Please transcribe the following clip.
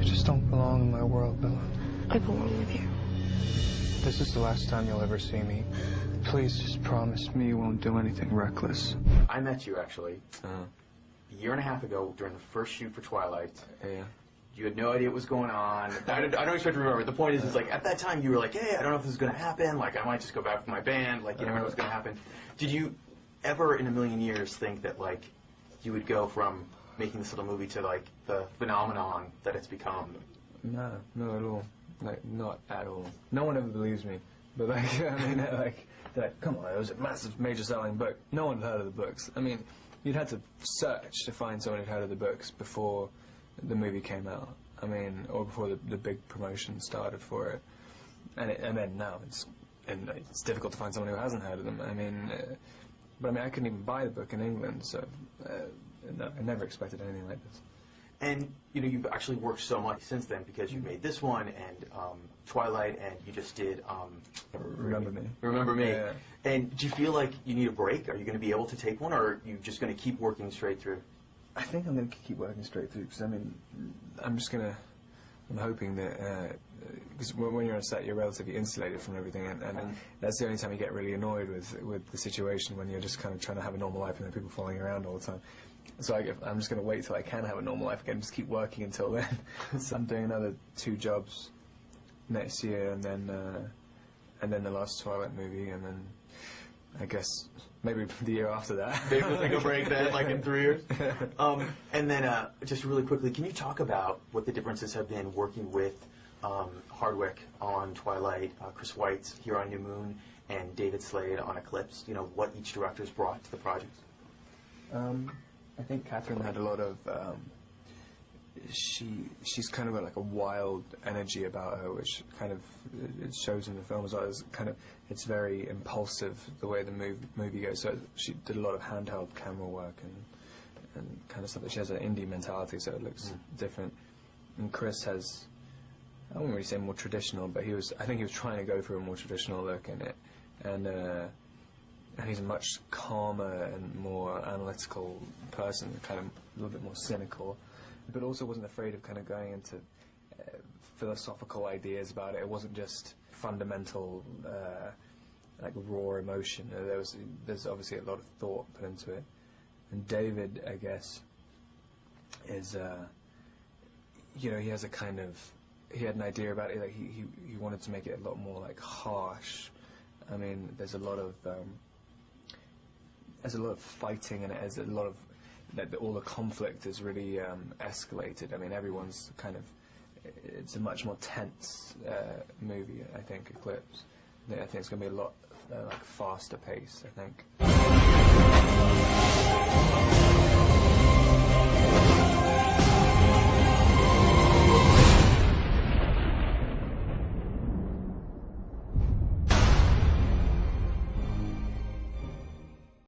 You just don't belong in my world, Bella. I belong with you. This is the last time you'll ever see me. Please just promise me you won't do anything reckless. I met you, actually, a year and a half ago during the first shoot for Twilight. Yeah. You had no idea what was going on. I don't expect to remember. The point is, like, at that time, you were like, hey, I don't know if this is going to happen. Like, I might just go back with my band. Like, you never know what's going to happen. Did you ever in a million years think that, like, you would go from making this little movie to, like, the phenomenon that it's become? No, not at all. Like, not at all. No one ever believes me. But, like, I mean, like, come on, it was a massive, major selling book. No one had heard of the books. I mean, you'd had to search to find someone who'd heard of the books before the movie came out. I mean, or before the big promotion started for it. And then now it's difficult to find someone who hasn't heard of them. I mean, but I mean, I couldn't even buy the book in England, so I never expected anything like this. And, you know, you've actually worked so much since then because you made this one and Twilight, and you just did Remember Me. Remember Me. Yeah. And do you feel like you need a break? Are you going to be able to take one, or are you just going to keep working straight through? I think I'm going to keep working straight through, because, I mean, I'm hoping that, because when you're on set, you're relatively insulated from everything, and that's the only time you get really annoyed with the situation, when you're just kind of trying to have a normal life and there are people following you around all the time. So I'm just going to wait till I can have a normal life again, just keep working until then. So I'm doing another 2 jobs next year, and then the last Twilight movie, and then I guess maybe the year after that. Maybe we'll take a break then, like in 3 years. And then just really quickly, can you talk about what the differences have been working with Hardwick on Twilight, Chris Weitz here on New Moon, and David Slade on Eclipse? You know, what each director's brought to the project? I think Catherine had a lot of, she's kind of got like a wild energy about her, which kind of, it shows in the film as well. It's very impulsive, the way the movie goes. So she did a lot of handheld camera work and kind of stuff. She has an indie mentality, so it looks different. And Chris has, I wouldn't really say more traditional, but I think he was trying to go for a more traditional look in it. And he's a much calmer and more analytical person, kind of a little bit more cynical, but also wasn't afraid of kind of going into philosophical ideas about it. It wasn't just fundamental, like raw emotion. There's obviously a lot of thought put into it. And David, I guess, is, you know, he has a kind of, he had an idea about it. Like he wanted to make it a lot more like harsh. I mean, there's a lot of fighting in it. There's a lot of all the conflict is really escalated. I mean, everyone's kind of. It's a much more tense movie, I think. Eclipse. I think it's going to be a lot like faster pace, I think.